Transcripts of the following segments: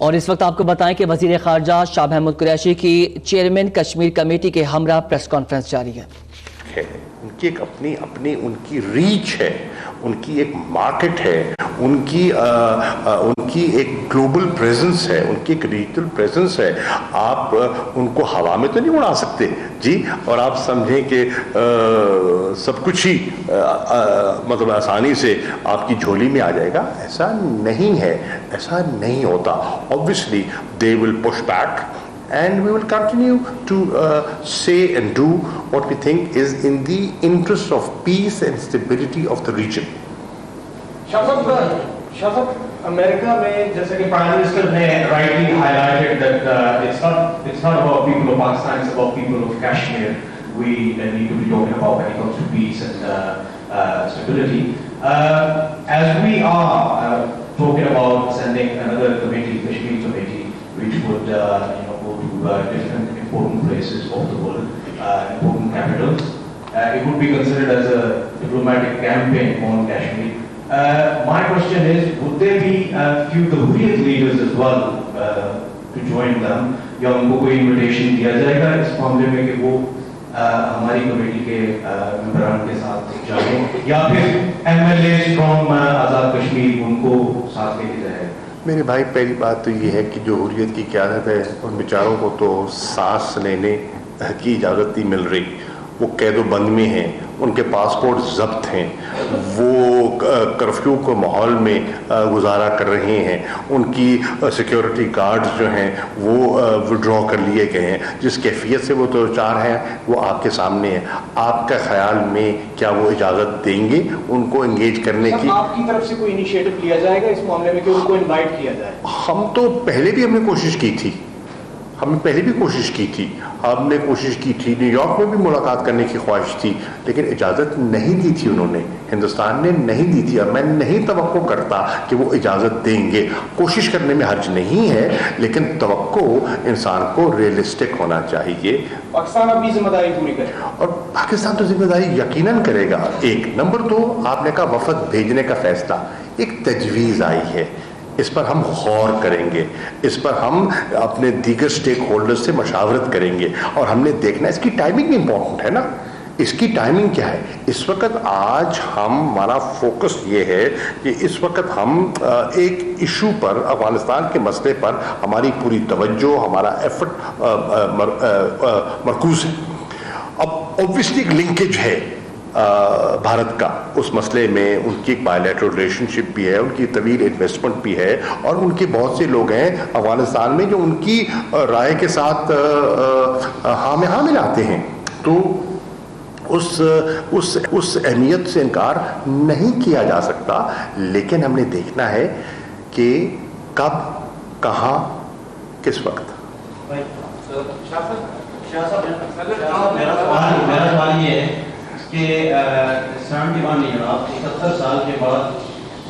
اور اس وقت آپ کو بتائیں کہ وزیر خارجہ شاہ محمود قریشی کی چیئرمین کشمیر کمیٹی کے ہمراہ پریس کانفرنس جاری ہے. ان کی ایک اپنی ان کی ریچ ہے, ان کی ایک مارکیٹ ہے, ان کی ایک گلوبل پریزنس ہے, ان کی ایک ریجنل پریزنس ہے. آپ ان کو ہوا میں تو نہیں اڑا سکتے جی, اور آپ سمجھیں کہ سب کچھ ہی مطلب آسانی سے آپ کی جھولی میں آ جائے گا. ایسا نہیں ہے, ایسا نہیں ہوتا. Obviously they will push back and we will continue to say and do what we think is in the interest of peace and stability of the region. Shah Sahab, America mein jaisa ki Prime Minister ne rightly highlighted that it's not about people of Pakistan, it's about people of Kashmir. We need to be talking about when it comes to peace and stability. As we are talking about sending another committee, Kashmir committee, which would go to different important places of the world, important capitals. It would be considered as a diplomatic campaign on Kashmir. My question is, would there be a few Hurriyat leaders as well to join them? یا ان کو کوئی invitation دیا جائے گا اس معاملے میں کہ وہ ہماری کمیٹی کے ممبران کے ساتھ جائیں, یا پھر M L A from Azad Kashmir ان کو ساتھ لے کے جائے گا؟ میرے بھائی, پہلی بات تو یہ ہے کہ جو حریت کی قیادت ہے ان بیچاروں کو تو سانس لینے کی اجازت نہیں مل رہی. وہ قید و بند میں ہیں, ان کے پاسپورٹ ضبط ہیں, وہ کرفیو کے ماحول میں گزارا کر رہے ہیں, ان کی سیکیورٹی گارڈز جو ہیں وہ وڈرا کر لیے گئے ہیں. جس کیفیت سے وہ دو چار ہیں وہ آپ کے سامنے ہے. آپ کا خیال میں کیا وہ اجازت دیں گے ان کو انگیج کرنے کی؟ آپ کی طرف سے کوئی انیشیٹو لیا جائے گا اس معاملے میں کہ ان کو انوائٹ کیا جائے؟ ہم تو پہلے بھی ہم نے کوشش کی تھی, ہم نے پہلے بھی کوشش کی تھی. ہم نے کوشش کی تھی, نیو یارک میں بھی ملاقات کرنے کی خواہش تھی, لیکن اجازت نہیں دی تھی انہوں نے, ہندوستان نے نہیں دی تھی. اور میں نہیں توقع کرتا کہ وہ اجازت دیں گے. کوشش کرنے میں حرج نہیں ہے, لیکن توقع انسان کو ریئلسٹک ہونا چاہیے. پاکستان اپنی ذمہ داری پوری کرے, اور پاکستان تو ذمہ داری یقیناً کرے گا. ایک نمبر 2, آپ نے کہا وفد بھیجنے کا فیصلہ, ایک تجویز آئی ہے, اس پر ہم غور کریں گے, اس پر ہم اپنے دیگر سٹیک ہولڈر سے مشاورت کریں گے, اور ہم نے دیکھنا ہے اس کی ٹائمنگ بھی امپورٹنٹ ہے نا. اس کی ٹائمنگ کیا ہے اس وقت؟ آج ہمارا فوکس یہ ہے کہ اس وقت ہم ایک ایشو پر, افغانستان کے مسئلے پر ہماری پوری توجہ, ہمارا ایفرٹ مرکوز ہے. اب اوبویسلی ایک لنکیج ہے بھارت کا اس مسئلے میں, ان کی ایک بائی لیٹرل ریلیشن شپ بھی ہے, ان کی طویل انویسٹمنٹ بھی ہے, اور ان کے بہت سے لوگ ہیں افغانستان میں جو ان کی رائے کے ساتھ ہاں میں آتے ہیں. تو اس اہمیت سے انکار نہیں کیا جا سکتا, لیکن ہم نے دیکھنا ہے کہ کب, کہاں, کس وقت. میرا سوال یہ ہے کہ 71 سال کے بعد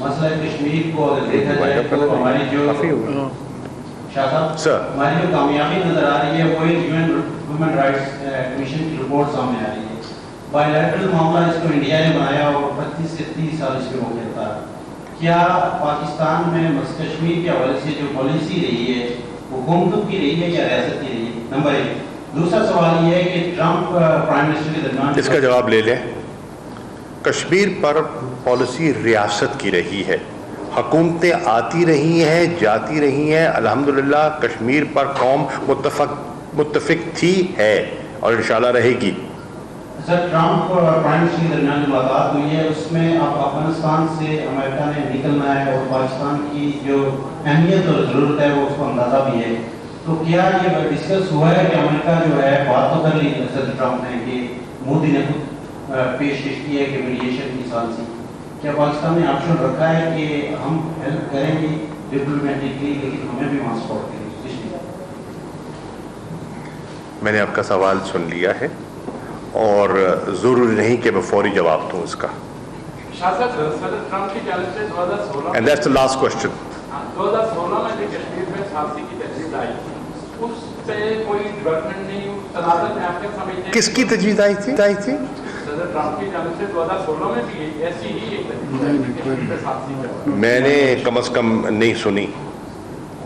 مسئلہ کشمیر کو اگر دیکھا جائے تو ہماری جو ہماری جو کامیابی نظر آ رہی ہے وہ ہیومن رائٹس کمیشن کی رپورٹ سامنے آ رہی ہے. بائی لیٹرل معاملہ اس کو انڈیا نے بنایا اور 25 سے 30 سال اس میں ہو گیا تھا. کیا پاکستان میں کشمیر کے حوالے سے جو پالیسی رہی ہے حکومتوں کی رہی ہے یا ریاست کی رہی ہے؟ نمبر 1. دوسرا سوال یہ ہے کہ ٹرمپ پرائم منسٹر کے درمیان, اس کا جواب لے لیں. کشمیر پر پالیسی ریاست کی رہی ہے, حکومتیں آتی رہی ہیں, جاتی رہی ہیں, الحمدللہ کشمیر پر قوم متفق تھی, ہے, اور انشاءاللہ رہے گی. سر, ٹرمپ اور پرائم منسٹر کے درمیان جو ملاقات ہوئی ہے اس میں اب افغانستان سے امریکہ نے نکلنا ہے اور پاکستان کی جو اہمیت اور ضرورت ہے وہ اس کو اندازہ بھی ہے. تو کیا یہ ڈسکس ہوا ہے کہ امریکہ جو ہے بات تو کر لی صدر ٹرمپ نے کہ مودی نے خود پیشکش کی ہے کہ میڈیشن کی ثالثی, کیا پاکستان نے آپشن رکھا ہے کہ ہم ہیلپ کریں گے ڈپلومیٹکلی لیکن ہمیں بھی وہاں سپورٹ کریں گے؟ میں نے آپ کا سوال سن لیا ہے اور ضروری نہیں کہ میں فوری جواب دوں اس کا. And that's the last question. 2016 میں کشمیر میں ثالثی کی تجویز آئی, اس سے کوئی ڈیولپمنٹ نہیں, تنازع میں آپ کیا سمجھتے ہیں؟ کس کی تجویز آئی تھی؟ صدر ٹرمپ کی جانب سے 2016 میں بھی ایسی ہی ایک تجویز آئی کشمیر میں ثالثی کا. میں نے کم از کم نہیں سنی,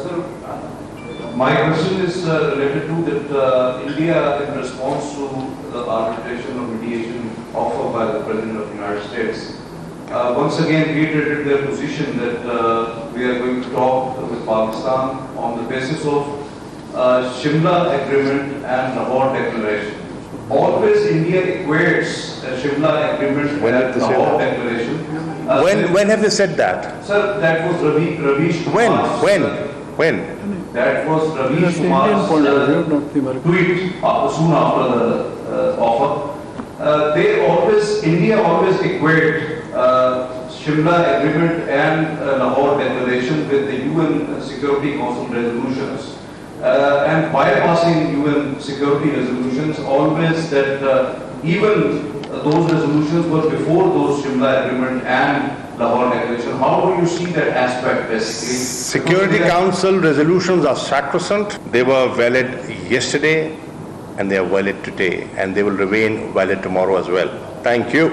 Sir, my question is related to that India, in response to the arbitration or mediation offer by the President of the United States, once again reiterated their position that we are going to talk with Pakistan on the basis of Shimla Agreement and Lahore Declaration. Always India equates Shimla Agreement When and did they say Lahore that? Declaration. When have they said that? Sir, that was Ravish Kumar's. When? That was Ravish Kumar's tweet soon after the offer. India always equate Shimla Agreement and Lahore Declaration with the UN Security Council resolutions. And bypassing UN security resolutions, always that even those resolutions were before those Shimla Agreement and Lahore Declaration. How do you see that aspect basically? Security Council resolutions are sacrosanct. They were valid yesterday and they are valid today and they will remain valid tomorrow as well. Thank you.